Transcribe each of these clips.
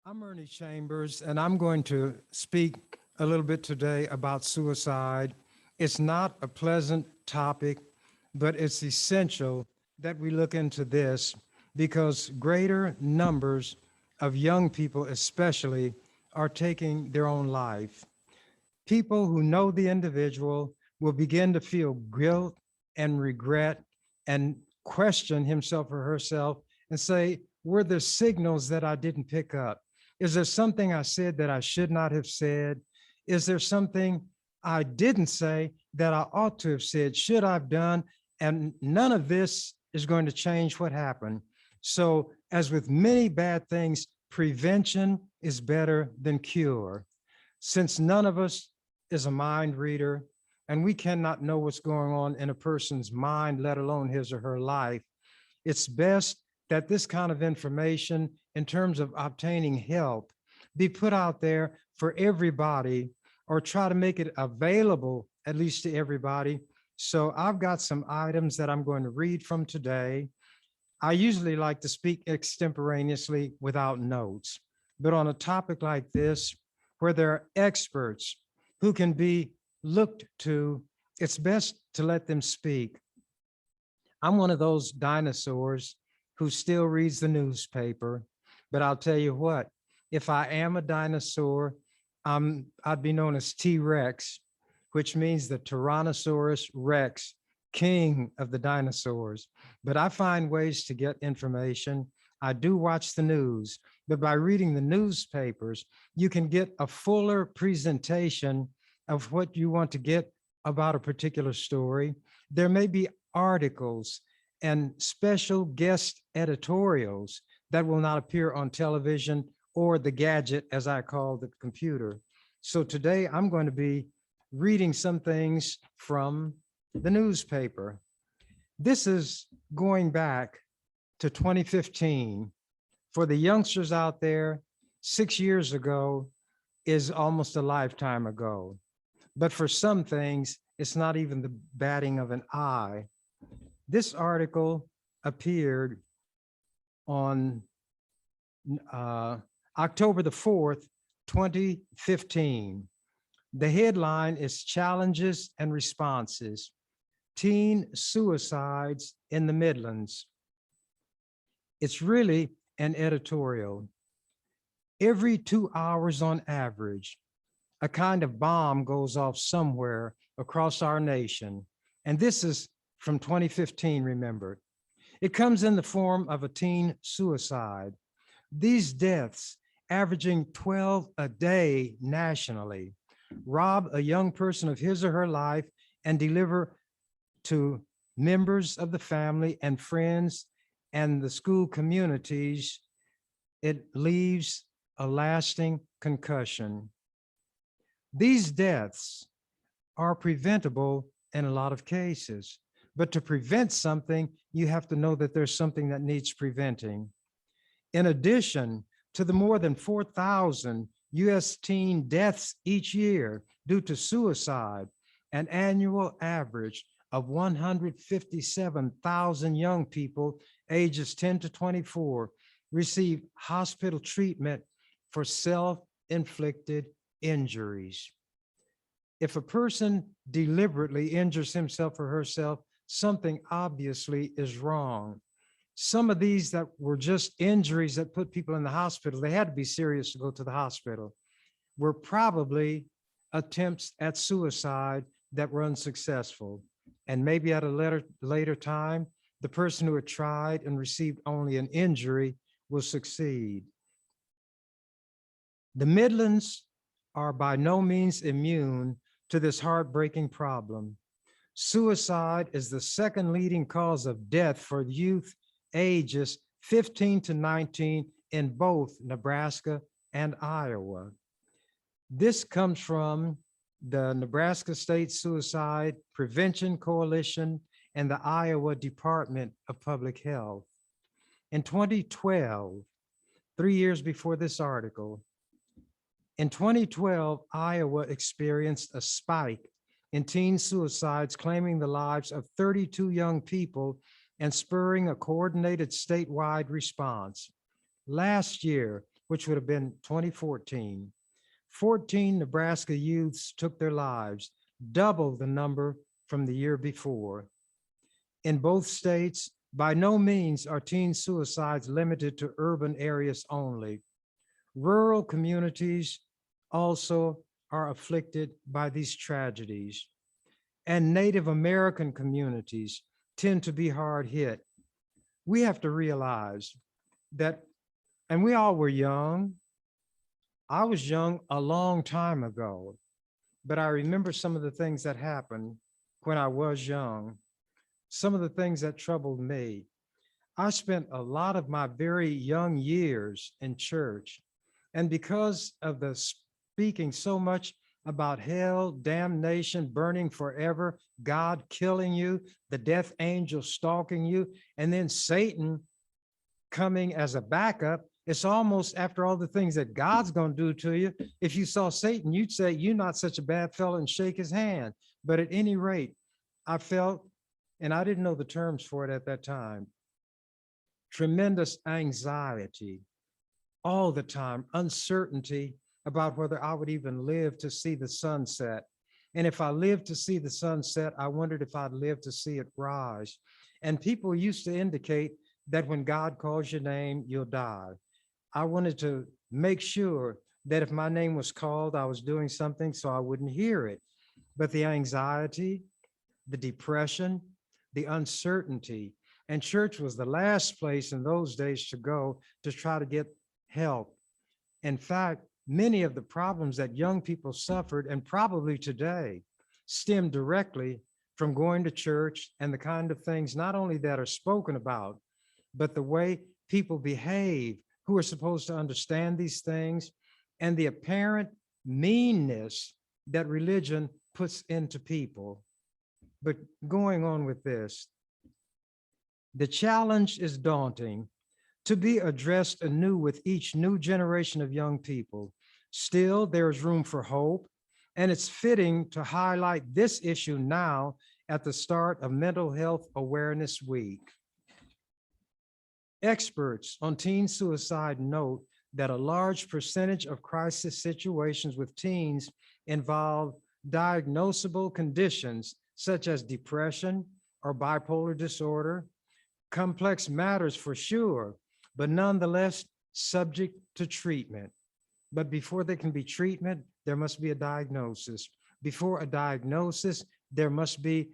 I'm Ernie Chambers, and I'm going to speak a little bit today about suicide. It's not a pleasant topic, but it's essential that we look into this because greater numbers of young people, especially, are taking their own life. People who know the individual will begin to feel guilt and regret and question himself or herself and say, were there signals that I didn't pick up? Is there something I said that I should not have said? Is there something I didn't say that I ought to have said, should I've done? And none of this is going to change what happened. So as with many bad things, prevention is better than cure. Since none of us is a mind reader, and we cannot know what's going on in a person's mind, let alone his or her life, it's best that this kind of information in terms of obtaining help be put out there for everybody, or try to make it available at least to everybody. So I've got some items that I'm going to read from today. I usually like to speak extemporaneously without notes, but on a topic like this, where there are experts who can be looked to, it's best to let them speak. I'm one of those dinosaurs who still reads the newspaper, but I'll tell you what, if I am a dinosaur, I'd be known as T-Rex, which means the Tyrannosaurus Rex, king of the dinosaurs. But I find ways to get information. I do watch the news, but by reading the newspapers, you can get a fuller presentation of what you want to get about a particular story. There may be articles and special guest editorials that will not appear on television or the gadget, as I call the computer. So today I'm going to be reading some things from the newspaper. This is going back to 2015. For the youngsters out there, 6 years ago is almost a lifetime ago. But for some things, it's not even the batting of an eye. This article appeared on October the 4th, 2015. The headline is Challenges and Responses, Teen Suicides in the Midlands. It's really an editorial. Every 2 hours on average, a kind of bomb goes off somewhere across our nation. And this is from 2015, remember. It comes in the form of a teen suicide. These deaths, averaging 12 a day nationally, rob a young person of his or her life and deliver to members of the family and friends and the school communities. It leaves a lasting concussion. These deaths are preventable in a lot of cases, but to prevent something, you have to know that there's something that needs preventing. In addition to the more than 4,000 US teen deaths each year due to suicide, an annual average of 157,000 young people ages 10 to 24 receive hospital treatment for self-inflicted injuries. If a person deliberately injures himself or herself, something obviously is wrong. Some of these that were just injuries that put people in the hospital, they had to be serious to go to the hospital, were probably attempts at suicide that were unsuccessful. And maybe at a later time, the person who had tried and received only an injury will succeed. The Midlands are by no means immune to this heartbreaking problem. Suicide is the second leading cause of death for youth ages 15 to 19 in both Nebraska and Iowa. This comes from the Nebraska State Suicide Prevention Coalition and the Iowa Department of Public Health. In 2012, 3 years before this article, in 2012, Iowa experienced a spike in teen suicides, claiming the lives of 32 young people and spurring a coordinated statewide response. Last year, which would have been 2014, 14 Nebraska youths took their lives, double the number from the year before. In both states, by no means are teen suicides limited to urban areas only. Rural communities also are afflicted by these tragedies, and Native American communities tend to be hard hit. We have to realize that, and we all were young. I was young a long time ago, but I remember some of the things that happened when I was young, some of the things that troubled me. I spent a lot of my very young years in church, and because of the speaking so much about hell, damnation, burning forever, God killing you, the death angel stalking you, and then Satan coming as a backup, it's almost after all the things that God's going to do to you. If you saw Satan, you'd say, you're not such a bad fellow, and shake his hand. But at any rate, I felt, and I didn't know the terms for it at that time, tremendous anxiety all the time, uncertainty about whether I would even live to see the sunset. And if I lived to see the sunset, I wondered if I'd live to see it rise. And people used to indicate that when God calls your name, you'll die. I wanted to make sure that if my name was called, I was doing something so I wouldn't hear it. But the anxiety, the depression, the uncertainty, and church was the last place in those days to go to try to get help. In fact, many of the problems that young people suffered, and probably today, stem directly from going to church and the kind of things not only that are spoken about, but the way people behave who are supposed to understand these things, and the apparent meanness that religion puts into people. But going on with this, the challenge is daunting, to be addressed anew with each new generation of young people. Still, there is room for hope, and it's fitting to highlight this issue now at the start of Mental Health Awareness Week. Experts on teen suicide note that a large percentage of crisis situations with teens involve diagnosable conditions such as depression or bipolar disorder, complex matters for sure, but nonetheless subject to treatment. But before there can be treatment, there must be a diagnosis. Before a diagnosis, there must be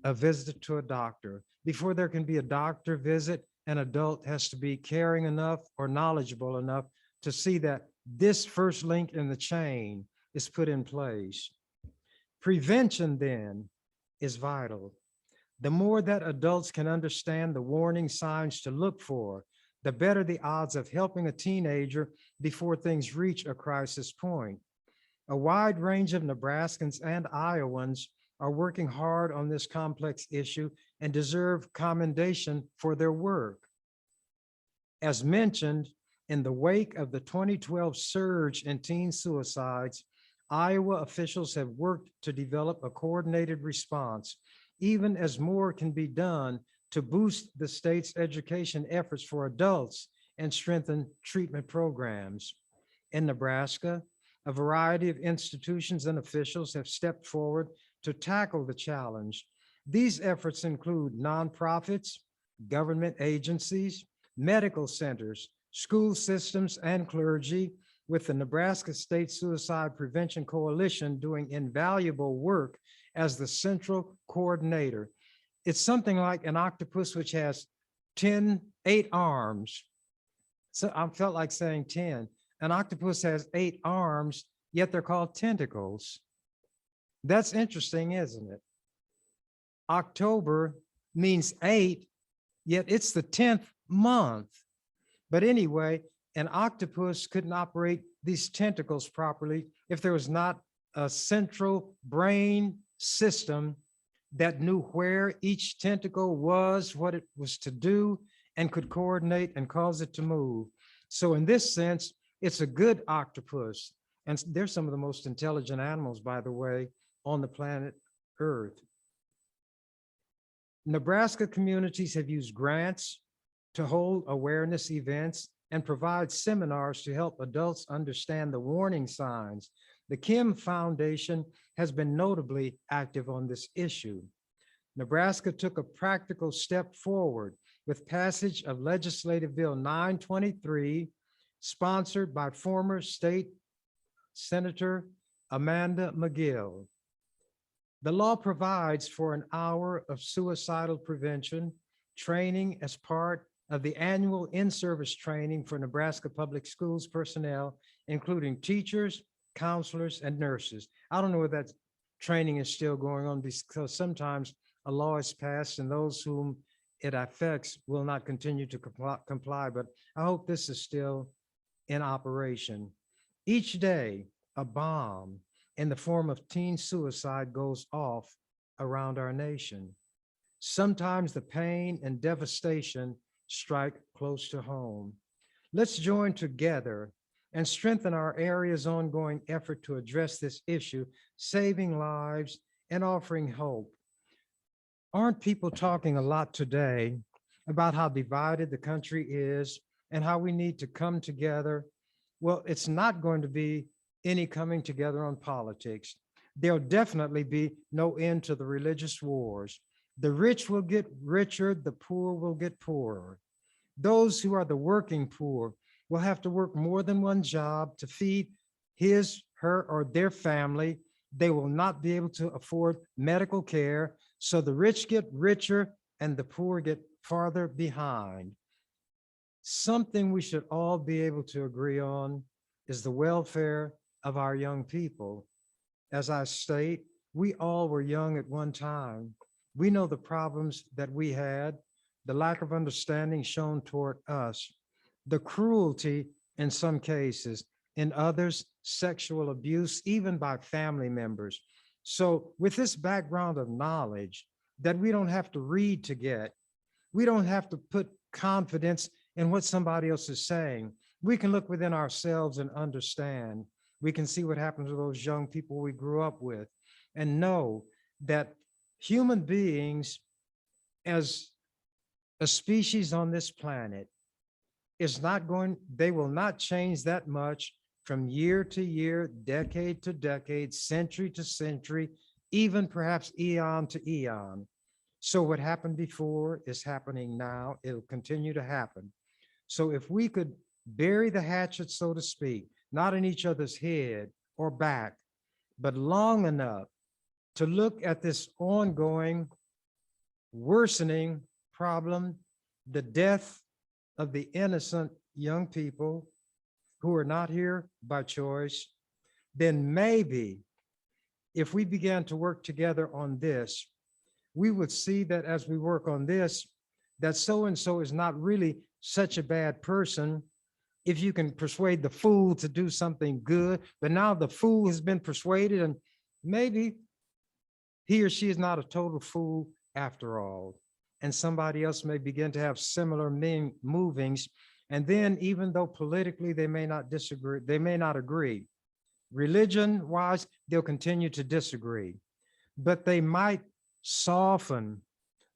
a visit to a doctor. Before there can be a doctor visit, an adult has to be caring enough or knowledgeable enough to see that this first link in the chain is put in place. Prevention then is vital. The more that adults can understand the warning signs to look for, the better the odds of helping a teenager before things reach a crisis point. A wide range of Nebraskans and Iowans are working hard on this complex issue and deserve commendation for their work. As mentioned, in the wake of the 2012 surge in teen suicides, Iowa officials have worked to develop a coordinated response, even as more can be done to boost the state's education efforts for adults and strengthen treatment programs. In Nebraska, a variety of institutions and officials have stepped forward to tackle the challenge. These efforts include nonprofits, government agencies, medical centers, school systems, and clergy, with the Nebraska State Suicide Prevention Coalition doing invaluable work as the central coordinator. It's something like an octopus which has 8 arms. So I felt like saying 10. An octopus has 8 arms, yet they're called tentacles. That's interesting, isn't it? October means 8, yet it's the 10th month. But anyway, an octopus couldn't operate these tentacles properly if there was not a central brain system that knew where each tentacle was, what it was to do, and could coordinate and cause it to move. So in this sense, it's a good octopus. And they're some of the most intelligent animals, by the way, on the planet Earth. Nebraska communities have used grants to hold awareness events and provides seminars to help adults understand the warning signs. The Kim Foundation has been notably active on this issue. Nebraska took a practical step forward with passage of Legislative Bill 923, sponsored by former state Senator Amanda McGill. The law provides for an hour of suicidal prevention training as part of the annual in-service training for Nebraska Public Schools personnel, including teachers, counselors, and nurses. I don't know if that training is still going on because sometimes a law is passed and those whom it affects will not continue to comply, but I hope this is still in operation. Each day, a bomb in the form of teen suicide goes off around our nation. Sometimes the pain and devastation strike close to home. Let's join together and strengthen our area's ongoing effort to address this issue, saving lives and offering hope. Aren't people talking a lot today about how divided the country is and how we need to come together? Well, it's not going to be any coming together on politics. There'll definitely be no end to the religious wars. The rich will get richer, the poor will get poorer. Those who are the working poor will have to work more than one job to feed his, her, or their family. They will not be able to afford medical care. So the rich get richer and the poor get farther behind. Something we should all be able to agree on is the welfare of our young people. As I state, we all were young at one time. We know the problems that we had, the lack of understanding shown toward us, the cruelty in some cases, in others, sexual abuse, even by family members. So with this background of knowledge that we don't have to read to get, we don't have to put confidence in what somebody else is saying. We can look within ourselves and understand. We can see what happened to those young people we grew up with and know that human beings as a species on this planet is not going, they will not change that much from year to year, decade to decade, century to century, even perhaps eon to eon. So what happened before is happening now. It'll continue to happen. So if we could bury the hatchet, so to speak, not in each other's head or back, but long enough to look at this ongoing, worsening problem, the death of the innocent young people who are not here by choice, then maybe if we began to work together on this, we would see that as we work on this, that so-and-so is not really such a bad person. If you can persuade the fool to do something good, but now the fool has been persuaded and maybe he or she is not a total fool after all. And somebody else may begin to have similar movings. And then even though politically they may not disagree, they may not agree, religion-wise, they'll continue to disagree, but they might soften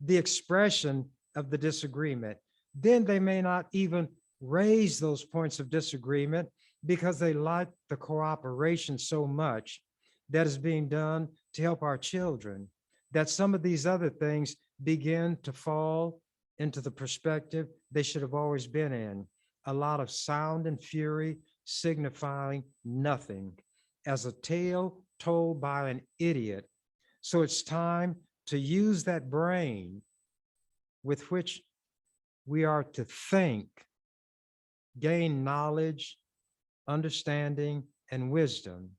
the expression of the disagreement. Then they may not even raise those points of disagreement because they like the cooperation so much that is being done to help our children, that some of these other things begin to fall into the perspective they should have always been in. A lot of sound and fury signifying nothing, as a tale told by an idiot. So it's time to use that brain with which we are to think, gain knowledge, understanding, and wisdom,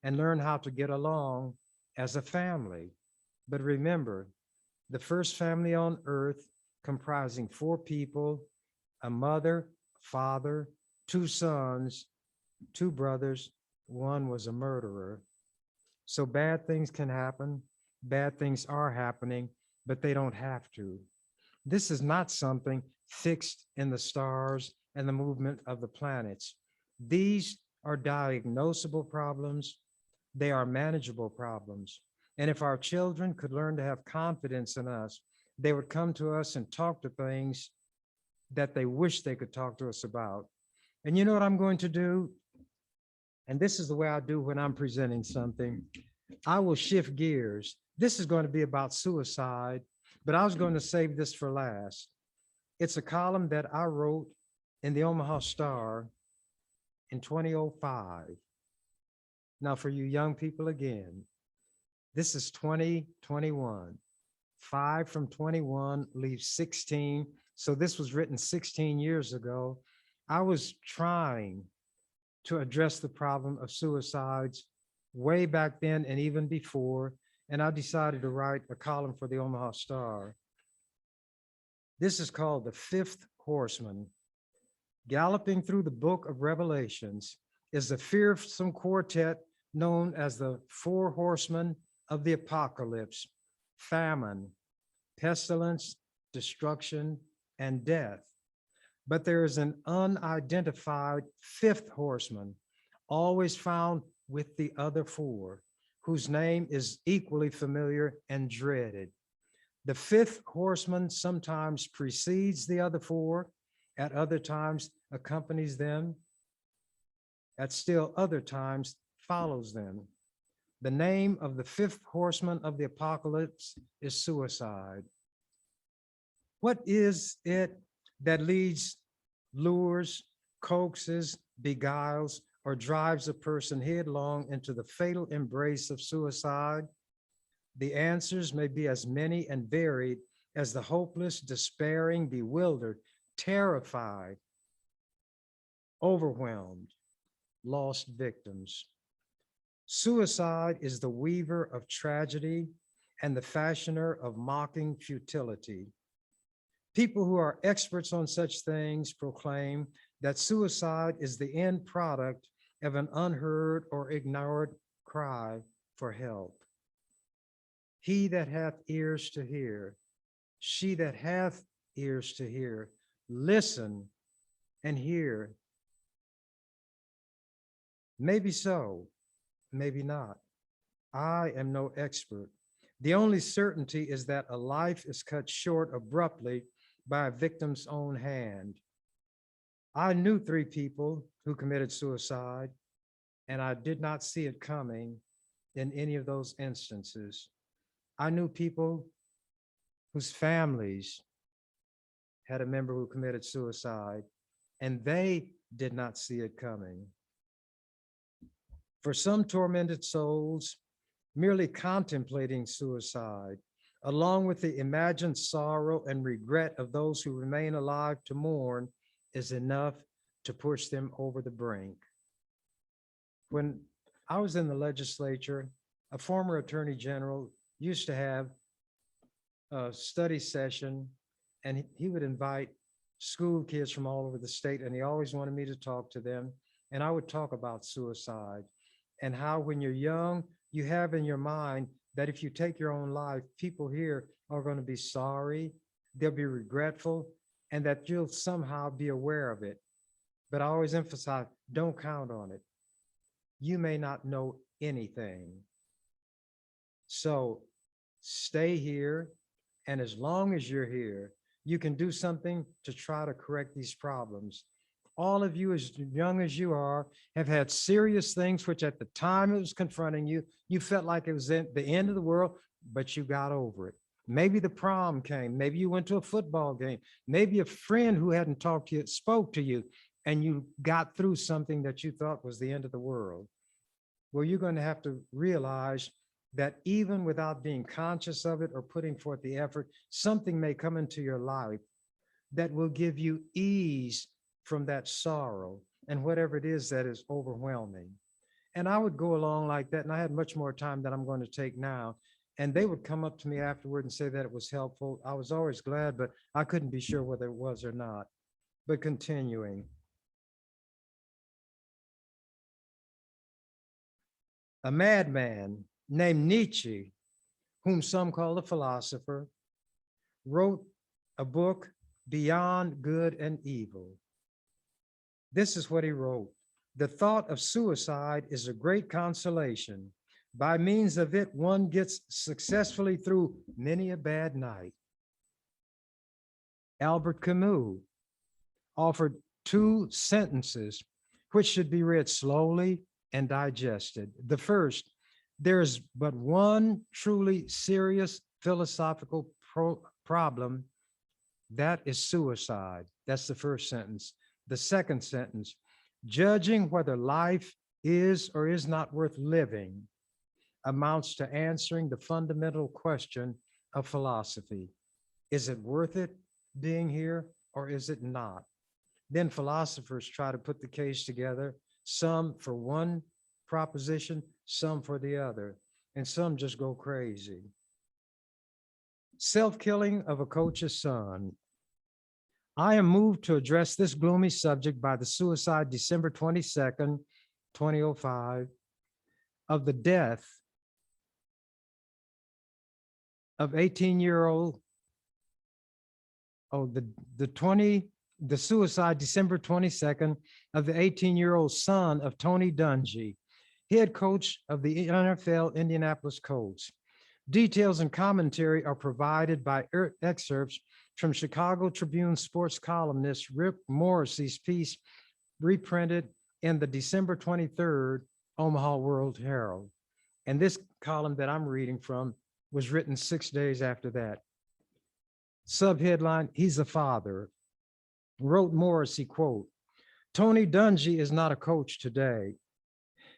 and learn how to get along as a family. But remember, the first family on earth comprising 4 people, a mother, father, 2 sons, 2 brothers, 1 was a murderer. So bad things can happen, bad things are happening, but they don't have to. This is not something fixed in the stars and the movement of the planets. These are diagnosable problems. They are manageable problems. And if our children could learn to have confidence in us, they would come to us and talk to things that they wish they could talk to us about. And you know what I'm going to do? And this is the way I do when I'm presenting something. I will shift gears. This is going to be about suicide, but I was going to save this for last. It's a column that I wrote in the Omaha Star in 2005. Now, for you young people again, this is 2021. 5 from 21 leaves 16. So this was written 16 years ago. I was trying to address the problem of suicides way back then and even before, and I decided to write a column for the Omaha Star. This is called The Fifth Horseman. Galloping through the book of Revelations is the fearsome quartet known as the Four Horsemen of the Apocalypse: famine, pestilence, destruction, and death. But there is an unidentified fifth horseman, always found with the other four, whose name is equally familiar and dreaded. The fifth horseman sometimes precedes the other four, at other times accompanies them, at still other times follows them. The name of the fifth horseman of the apocalypse is suicide. What is it that leads, lures, coaxes, beguiles, or drives a person headlong into the fatal embrace of suicide? The answers may be as many and varied as the hopeless, despairing, bewildered, terrified, overwhelmed, lost victims. Suicide is the weaver of tragedy and the fashioner of mocking futility. People who are experts on such things proclaim that suicide is the end product of an unheard or ignored cry for help. He that hath ears to hear, she that hath ears to hear, listen and hear. Maybe so, maybe not. I am no expert. The only certainty is that a life is cut short abruptly by a victim's own hand. I knew 3 people who committed suicide, and I did not see it coming in any of those instances. I knew people whose families had a member who committed suicide, and they did not see it coming. For some tormented souls, merely contemplating suicide, along with the imagined sorrow and regret of those who remain alive to mourn, is enough to push them over the brink. When I was in the legislature, a former attorney general used to have a study session, and he would invite school kids from all over the state, and he always wanted me to talk to them. And I would talk about suicide and how when you're young, you have in your mind that if you take your own life, people here are going to be sorry, they'll be regretful, and that you'll somehow be aware of it. But I always emphasize, don't count on it. You may not know anything. So stay here, and as long as you're here, you can do something to try to correct these problems. All of you, as young as you are, have had serious things which at the time it was confronting you, you felt like it was the end of the world, but you got over it. Maybe the prom came, maybe you went to a football game, maybe a friend who hadn't talked to you spoke to you, and you got through something that you thought was the end of the world. Well, you're going to have to realize that even without being conscious of it or putting forth the effort, something may come into your life that will give you ease from that sorrow and whatever it is that is overwhelming. And I would go along like that, and I had much more time than I'm going to take now. And they would come up to me afterward and say that it was helpful. I was always glad, but I couldn't be sure whether it was or not. But continuing. A madman named Nietzsche, whom some call a philosopher, wrote a book, Beyond Good and Evil. This is what he wrote. The thought of suicide is a great consolation. By means of it, one gets successfully through many a bad night. Albert Camus, offered two sentences which should be read slowly and digested. The first, there is but one truly serious philosophical problem, that is suicide. That's the first sentence. The second sentence, judging whether life is or is not worth living amounts to answering the fundamental question of philosophy. Is it worth it being here or is it not? Then philosophers try to put the case together, some for one proposition, some for the other, and some just go crazy. Self-killing of a coach's son. I am moved to address this gloomy subject by the suicide December 22nd, 2005, of the death of 18-year-old, the suicide December 22nd of the 18-year-old son of Tony Dungy, head coach of the NFL Indianapolis Colts. Details and commentary are provided by excerpts from Chicago Tribune sports columnist Rip Morrissey's piece reprinted in the December 23rd Omaha World Herald. And this column that I'm reading from was written 6 days after that. Subheadline, he's a father. Wrote Morrissey, quote, Tony Dungy is not a coach today.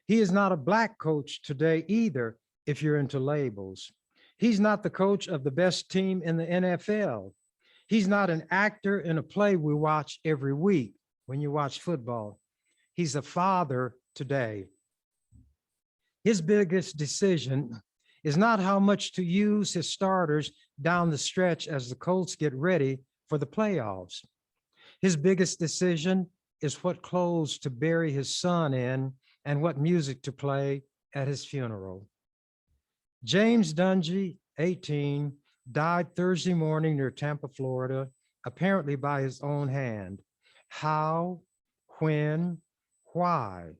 He is not a Black coach today either, if you're into labels. He's not the coach of the best team in the NFL. He's not an actor in a play we watch every week when you watch football. He's a father today. His biggest decision is not how much to use his starters down the stretch as the Colts get ready for the playoffs. His biggest decision is what clothes to bury his son in and what music to play at his funeral. James Dungy, 18, died Thursday morning near Tampa, Florida, apparently by his own hand. How, when, why?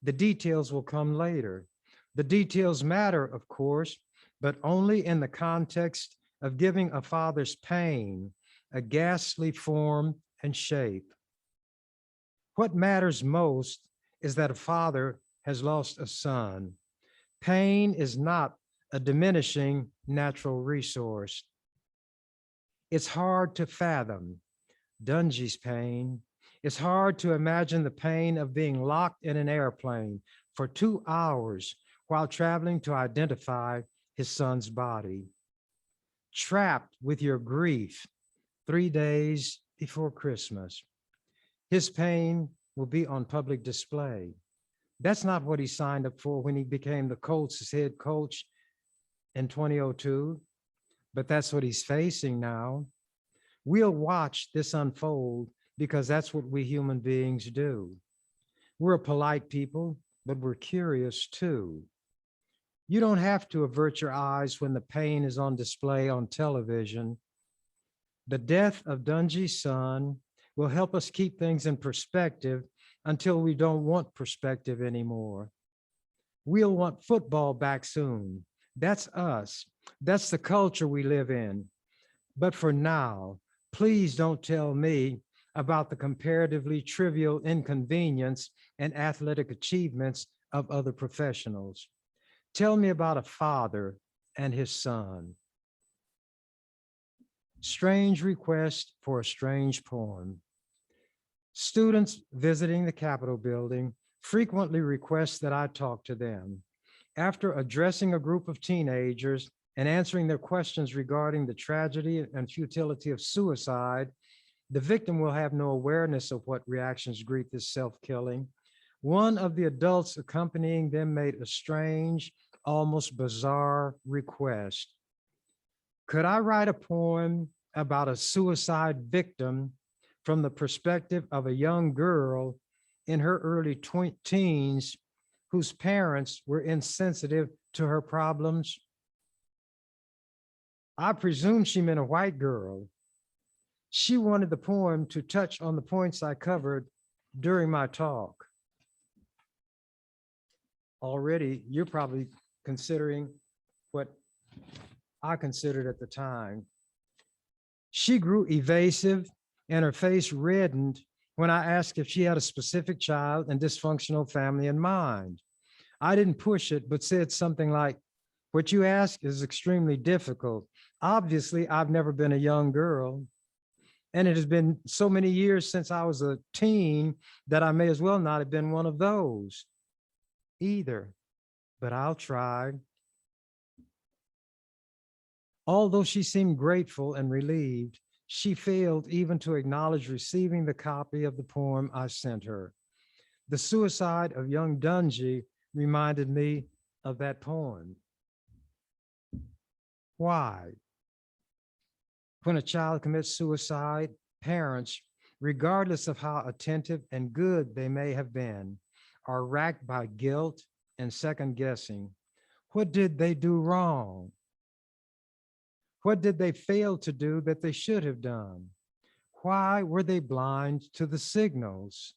The details will come later. The details matter, of course, but only in the context of giving a father's pain a ghastly form and shape. What matters most is that a father has lost a son. Pain is not a diminishing natural resource. It's hard to fathom Dungy's pain. It's hard to imagine the pain of being locked in an airplane for 2 hours while traveling to identify his son's body. Trapped with your grief 3 days before Christmas. His pain will be on public display. That's not what he signed up for when he became the Colts' head coach in 2002, but that's what he's facing now. We'll watch this unfold because that's what we human beings do. We're a polite people, but we're curious too. You don't have to avert your eyes when the pain is on display on television. The death of Dungy's son will help us keep things in perspective until we don't want perspective anymore. We'll want football back soon. That's us. That's the culture we live in. But for now, please don't tell me about the comparatively trivial inconvenience and athletic achievements of other professionals. Tell me about a father and his son. Strange request for a strange poem. Students visiting the Capitol building frequently request that I talk to them. After addressing a group of teenagers and answering their questions regarding the tragedy and futility of suicide, the victim will have no awareness of what reactions greet this self-killing. One of the adults accompanying them made a strange, almost bizarre request. Could I write a poem about a suicide victim from the perspective of a young girl in her early teens whose parents were insensitive to her problems? I presume she meant a white girl. She wanted the poem to touch on the points I covered during my talk. Already, you're probably considering what I considered at the time. She grew evasive and her face reddened when I asked if she had a specific child and dysfunctional family in mind. I didn't push it, but said something like, what you ask is extremely difficult. Obviously, I've never been a young girl, and it has been so many years since I was a teen that I may as well not have been one of those either, but I'll try. Although she seemed grateful and relieved, she failed even to acknowledge receiving the copy of the poem I sent her. The suicide of young Dungy reminded me of that poem. Why? When a child commits suicide, parents, regardless of how attentive and good they may have been, are racked by guilt and second guessing. What did they do wrong? What did they fail to do that they should have done? Why were they blind to the signals?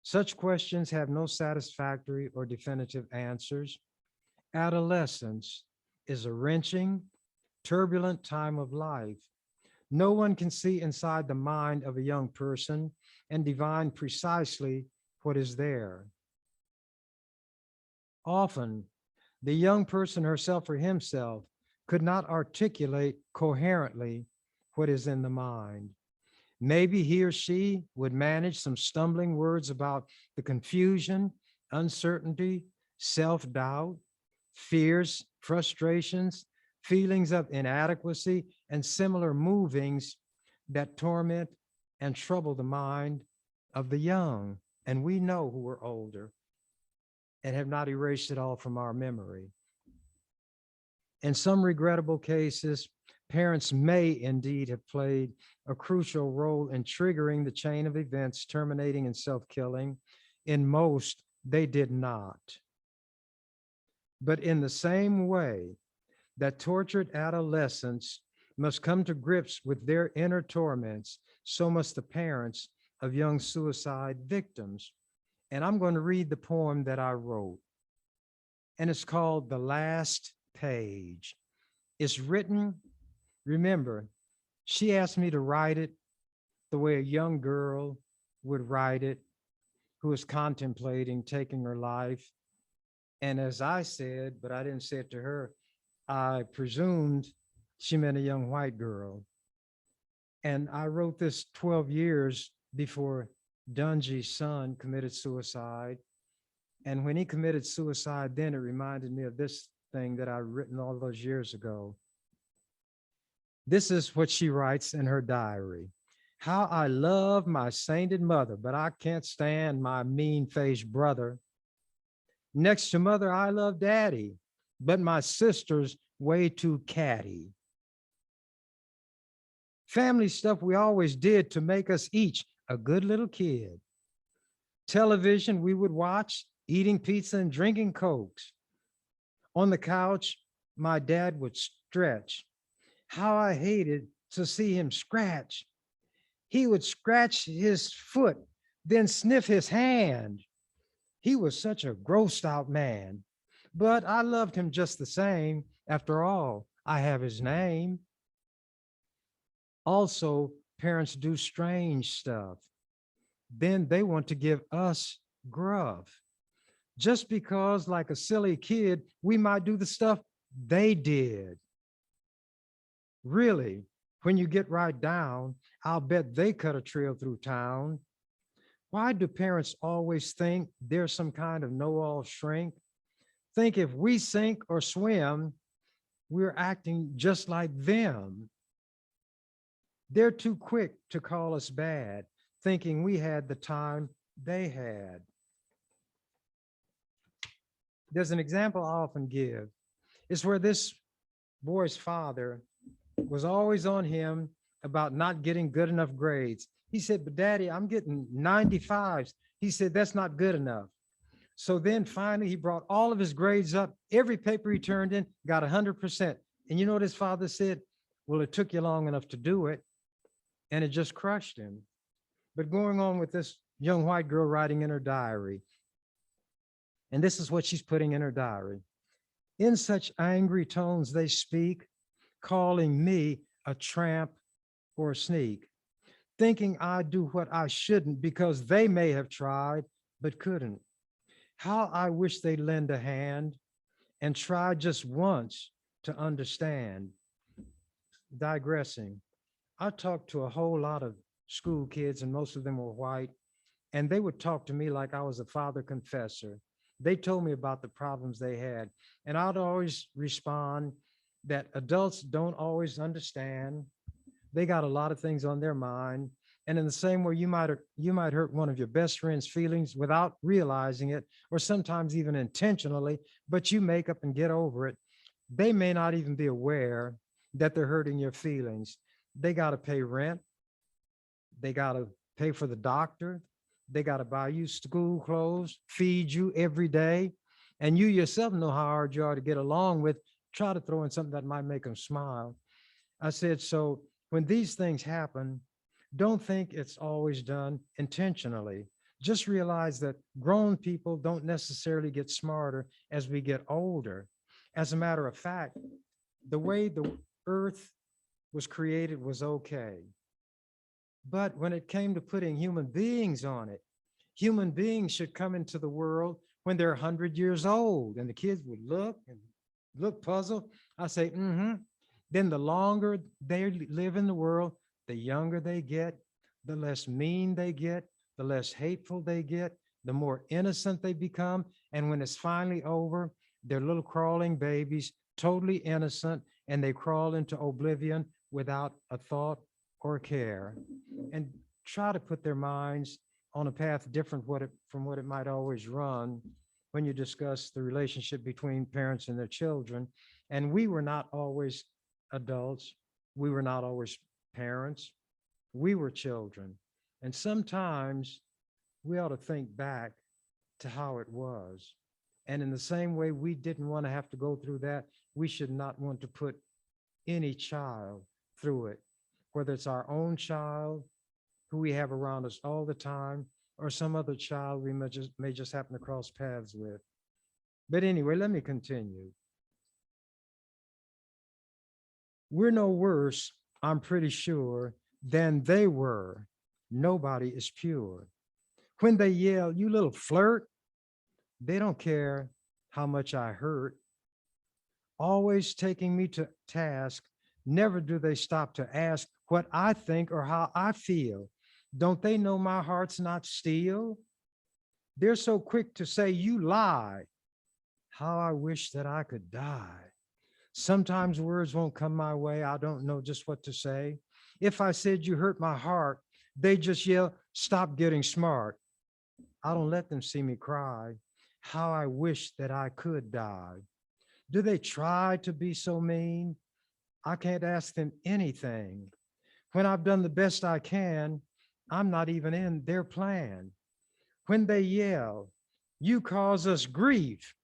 Such questions have no satisfactory or definitive answers. Adolescence is a wrenching, turbulent time of life. No one can see inside the mind of a young person and divine precisely what is there. Often, the young person herself or himself could not articulate coherently what is in the mind. Maybe he or she would manage some stumbling words about the confusion, uncertainty, self-doubt, fears, frustrations, feelings of inadequacy, and similar movings that torment and trouble the mind of the young. And we know who are older and have not erased it all from our memory. In some regrettable cases, parents may indeed have played a crucial role in triggering the chain of events terminating in self-killing. In most, they did not. But in the same way that tortured adolescents must come to grips with their inner torments, so must the parents of young suicide victims. And I'm going to read the poem that I wrote. And it's called The Last Page. It's written, remember, she asked me to write it the way a young girl would write it who is contemplating taking her life. And as I said, but I didn't say it to her, I presumed she meant a young white girl. And I wrote this 12 years before Dungy's son committed suicide. And when he committed suicide, then it reminded me of this thing that I'd written all those years ago. This is what she writes in her diary. How I love my sainted mother, but I can't stand my mean-faced brother. Next to mother, I love daddy, but my sister's way too catty. Family stuff we always did to make us each a good little kid. Television we would watch, eating pizza and drinking Cokes. On the couch, my dad would stretch. How I hated to see him scratch. He would scratch his foot, then sniff his hand. He was such a grossed out man, but I loved him just the same. After all, I have his name. Also, parents do strange stuff. Then they want to give us gruff. Just because, like a silly kid, we might do the stuff they did. Really, when you get right down, I'll bet they cut a trail through town. Why do parents always think they're some kind of know-all shrink? Think if we sink or swim, we're acting just like them. They're too quick to call us bad, thinking we had the time they had. There's an example I often give. It's where this boy's father was always on him about not getting good enough grades. He said, but daddy, I'm getting 95s. He said, that's not good enough. So then finally he brought all of his grades up. Every paper he turned in got 100%. And you know what his father said? Well, it took you long enough to do it. And it just crushed him. But going on with this young white girl writing in her diary. And this is what she's putting in her diary. In such angry tones they speak, calling me a tramp or a sneak. thinking I do what I shouldn't because they may have tried but couldn't. How I wish they'd lend a hand and try just once to understand. Digressing, I talked to a whole lot of school kids, and most of them were white, and they would talk to me like I was a father confessor. They told me about the problems they had, and I'd always respond that adults don't always understand. They got a lot of things on their mind. And in the same way, you might hurt one of your best friend's feelings without realizing it, or sometimes even intentionally, but you make up and get over it. They may not even be aware that they're hurting your feelings. They got to pay rent. They got to pay for the doctor. They got to buy you school clothes, feed you every day. And you yourself know how hard you are to get along with. Try to throw in something that might make them smile. I said, so when these things happen, don't think it's always done intentionally. Just realize that grown people don't necessarily get smarter as we get older. As a matter of fact, the way the earth was created was okay. But when it came to putting human beings on it, human beings should come into the world when they're 100 years old. And the kids would look and look puzzled. I say, mm-hmm. Then the longer they live in the world, the younger they get, the less mean they get, the less hateful they get, the more innocent they become. And when it's finally over, they're little crawling babies, totally innocent, and they crawl into oblivion without a thought or care. And try to put their minds on a path different from what it might always run when you discuss the relationship between parents and their children. And we were not always adults. We were not always parents. We were children. And sometimes we ought to think back to how it was. And in the same way we didn't want to have to go through that, we should not want to put any child through it, whether it's our own child who we have around us all the time, or some other child we may just happen to cross paths with. But anyway, let me continue. We're no worse, I'm pretty sure, than they were. Nobody is pure. When they yell, you little flirt, they don't care how much I hurt. Always taking me to task, never do they stop to ask what I think or how I feel. Don't they know my heart's not steel? They're so quick to say you lie. How I wish that I could die. Sometimes words won't come my way. I don't know just what to say. If I said you hurt my heart, they just yell, stop getting smart. I don't let them see me cry. How I wish that I could die. Do they try to be so mean? I can't ask them anything. When I've done the best I can, I'm not even in their plan. When they yell, you cause us grief.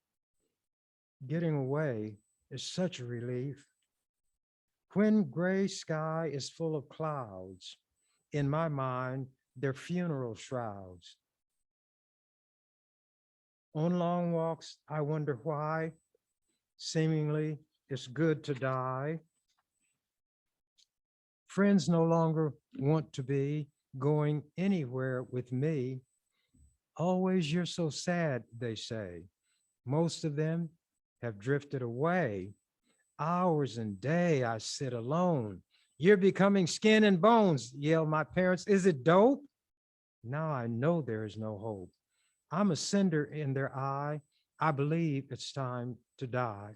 Getting away is such a relief. When gray sky is full of clouds, in my mind, they're funeral shrouds. On long walks, I wonder why. Seemingly, it's good to die. Friends no longer want to be going anywhere with me. Always, you're so sad, they say. Most of them have drifted away. Hours and day I sit alone. You're becoming skin and bones, yell my parents. Is it dope? Now I know there is no hope. I'm a cinder in their eye. I believe it's time to die.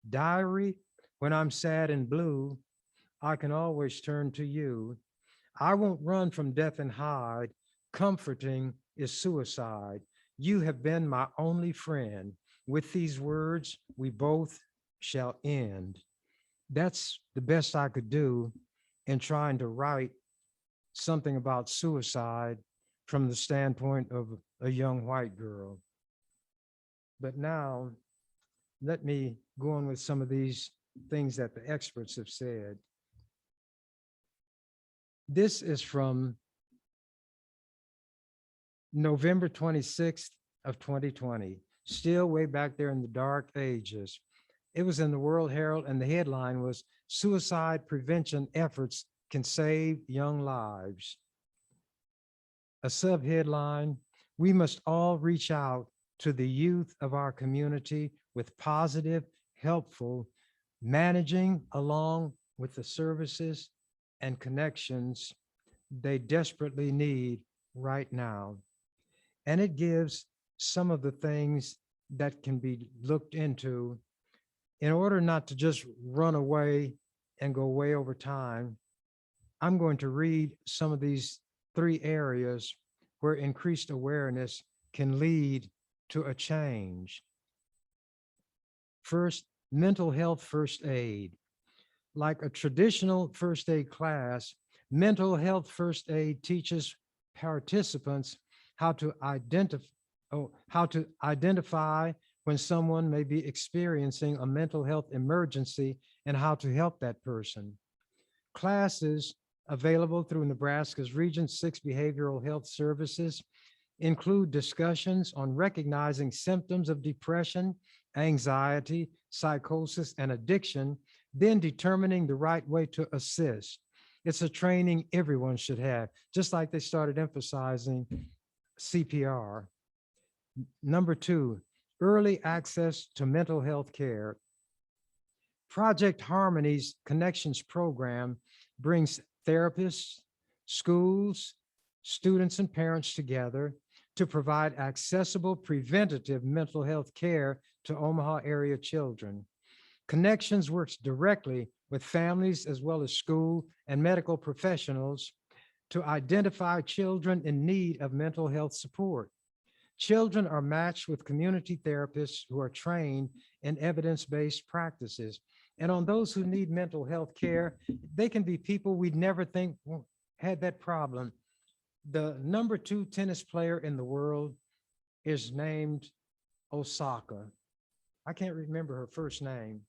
Diary, when I'm sad and blue, I can always turn to you. I won't run from death and hide. Comforting is suicide. You have been my only friend. With these words, we both shall end. That's the best I could do in trying to write something about suicide from the standpoint of a young white girl. But now, let me go on with some of these things that the experts have said. This is from November 26th of 2020, still way back there in the dark ages. It was in the World Herald, and the headline was Suicide Prevention Efforts can save young lives. A subheadline: we must all reach out to the youth of our community with positive, helpful, managing along with the services and connections they desperately need right now. And it gives some of the things that can be looked into in order not to just run away and go way over time. I'm going to read some of these three areas where increased awareness can lead to a change. First, mental health first aid. Like a traditional first aid class, mental health first aid teaches participants how to identify when someone may be experiencing a mental health emergency and how to help that person. Classes available through Nebraska's Region 6 Behavioral Health Services include discussions on recognizing symptoms of depression, anxiety, psychosis, and addiction, then determining the right way to assist. It's a training everyone should have, just like they started emphasizing CPR. Number two, early access to mental health care. Project Harmony's Connections program brings therapists, schools, students, and parents together to provide accessible preventative mental health care to Omaha area children. Connections works directly with families as well as school and medical professionals to identify children in need of mental health support. Children are matched with community therapists who are trained in evidence-based practices. And on those who need mental health care, they can be people we'd never think had that problem. The number 2 tennis player in the world is named Osaka. I can't remember her first name,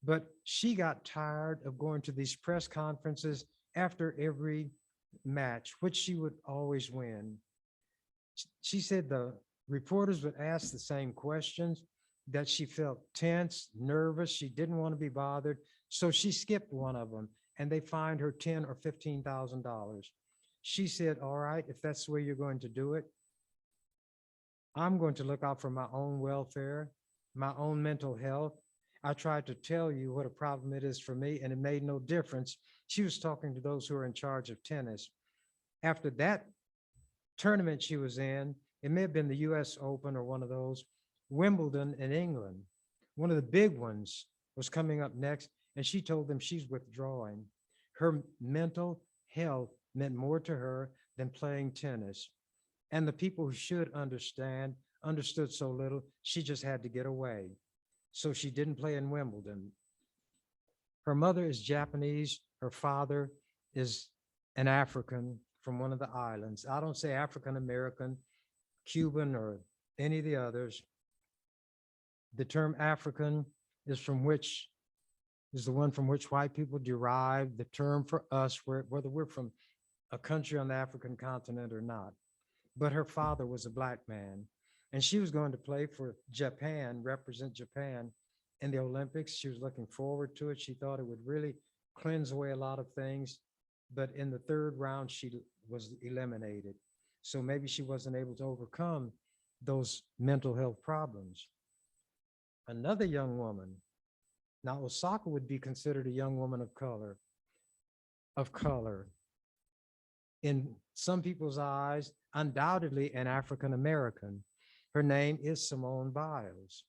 but she got tired of going to these press conferences after every match, which she would always win. She said the reporters would ask the same questions, that she felt tense, nervous, she didn't want to be bothered. So she skipped one of them and they fined her $10,000 or $15,000. She said, all right, if that's the way you're going to do it, I'm going to look out for my own welfare, my own mental health. I tried to tell you what a problem it is for me, and it made no difference. She was talking to those who are in charge of tennis. After that tournament she was in, it may have been the US Open or one of those, Wimbledon in England, one of the big ones was coming up next, and she told them she's withdrawing. Her mental health meant more to her than playing tennis. And the people who should understand understood so little, she just had to get away. So she didn't play in Wimbledon. Her mother is Japanese. Her father is an African from one of the islands. I don't say African American, Cuban, or any of the others. The term African is the one from which white people derive the term for us, whether we're from a country on the African continent or not. But her father was a Black man, and she was going to play for Japan, represent Japan in the Olympics. She was looking forward to it. She thought it would really cleanse away a lot of things, but in the third round, she was eliminated. So maybe she wasn't able to overcome those mental health problems. Another young woman, now Osaka would be considered a young woman of color. In some people's eyes, undoubtedly an African American. Her name is Simone Biles.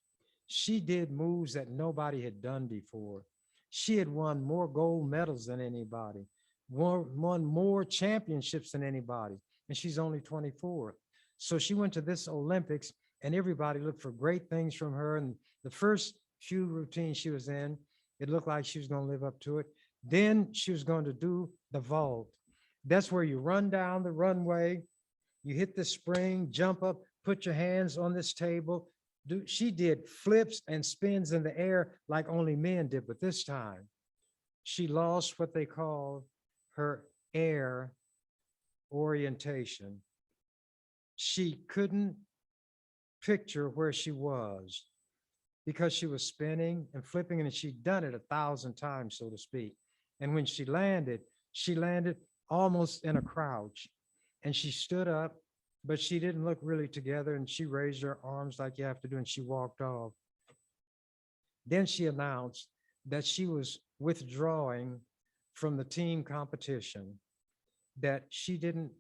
She did moves that nobody had done before. She had won more gold medals than anybody, won more championships than anybody, and she's only 24. So she went to this Olympics and everybody looked for great things from her. And the first few routines she was in, it looked like she was going to live up to it. Then she was going to do the vault. That's where you run down the runway, you hit the spring, jump up, put your hands on this table. She did flips and spins in the air like only men did, but this time she lost what they call her air orientation. She couldn't picture where she was because she was spinning and flipping, and she'd done it 1,000 times, so to speak. And when she landed, She landed almost in a crouch and she stood up, but she didn't look really together and she raised her arms like you have to do and she walked off. Then she announced that she was withdrawing from the team competition, that she didn't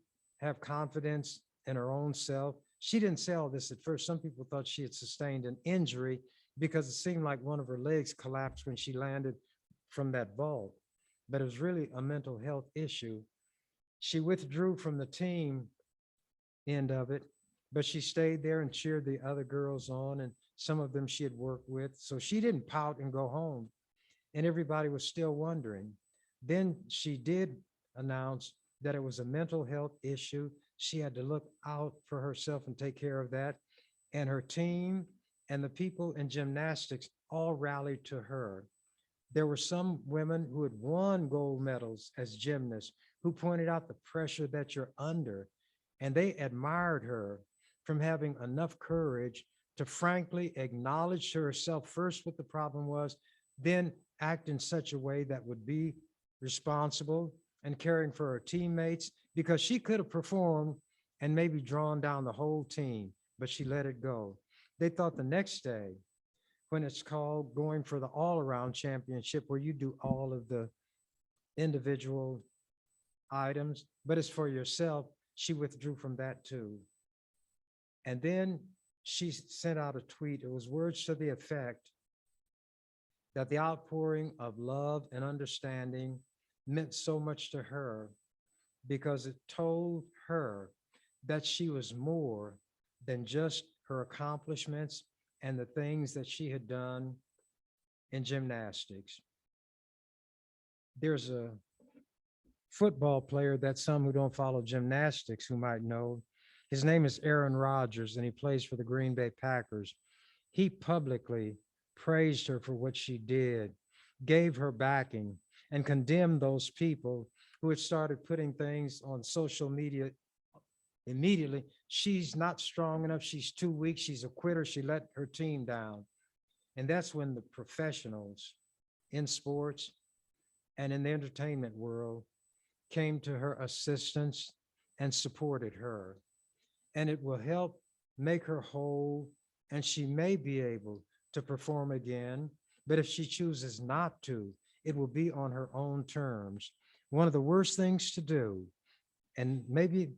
have confidence in her own self. She didn't say all this at first. Some people thought she had sustained an injury because it seemed like one of her legs collapsed when she landed from that vault, but it was really a mental health issue. She withdrew from the team end of it, but she stayed there and cheered the other girls on, and some of them she had worked with. So she didn't pout and go home, and everybody was still wondering. Then she did announce that it was a mental health issue. She had to look out for herself and take care of that. And her team and the people in gymnastics all rallied to her. There were some women who had won gold medals as gymnasts who pointed out the pressure that you're under. And they admired her from having enough courage to frankly acknowledge to herself first what the problem was, then act in such a way that would be responsible and caring for her teammates, because she could have performed and maybe drawn down the whole team, but she let it go. They thought the next day, when it's called going for the all-around championship, where you do all of the individual items, but it's for yourself, she withdrew from that too. And then she sent out a tweet. It was words to the effect that the outpouring of love and understanding meant so much to her because it told her that she was more than just her accomplishments and the things that she had done in gymnastics. There's a football player that some who don't follow gymnastics who might know. His name is Aaron Rodgers, and he plays for the Green Bay Packers. He publicly praised her for what she did, gave her backing, and condemned those people who had started putting things on social media immediately. She's not strong enough. She's too weak. She's a quitter. She let her team down. And that's when the professionals in sports and in the entertainment world came to her assistance and supported her. And it will help make her whole, and she may be able to perform again. But if she chooses not to, it will be on her own terms. One of the worst things to do, and maybe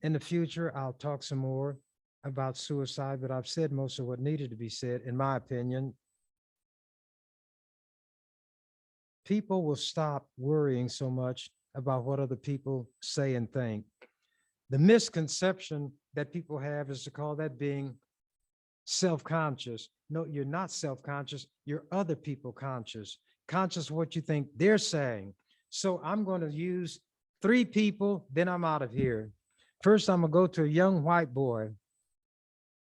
in the future, I'll talk some more about suicide, but I've said most of what needed to be said, in my opinion. People will stop worrying so much about what other people say and think. The misconception that people have is to call that being self-conscious. No, you're not self-conscious. You're other people conscious, conscious of what you think they're saying. So I'm going to use 3 people, then I'm out of here. First, I'm going to go to a young white boy.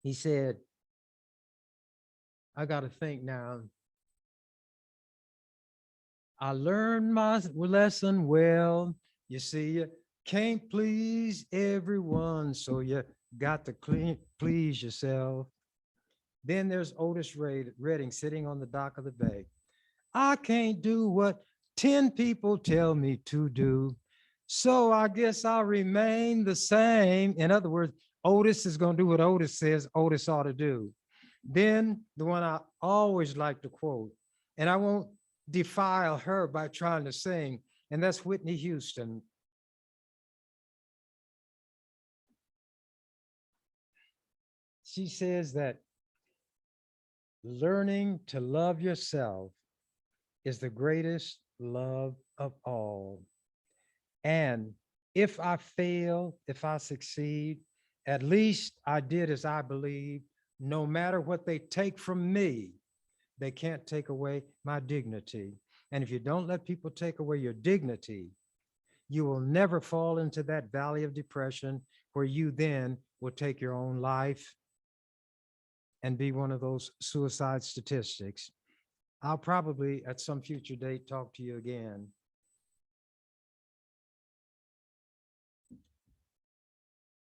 He said, I got to think now. I learned my lesson well. You see, you can't please everyone, so you got to please yourself. Then there's Otis Redding sitting on the dock of the bay. I can't do what 10 people tell me to do, so I guess I'll remain the same. In other words, Otis is going to do what Otis says Otis ought to do. Then the one I always like to quote, and I won't defile her by trying to sing, and that's Whitney Houston. She says that learning to love yourself is the greatest love of all. And if I fail, if I succeed, at least I did as I believe. No matter what they take from me, they can't take away my dignity. And if you don't let people take away your dignity, you will never fall into that valley of depression where you then will take your own life and be one of those suicide statistics. I'll probably at some future date talk to you again.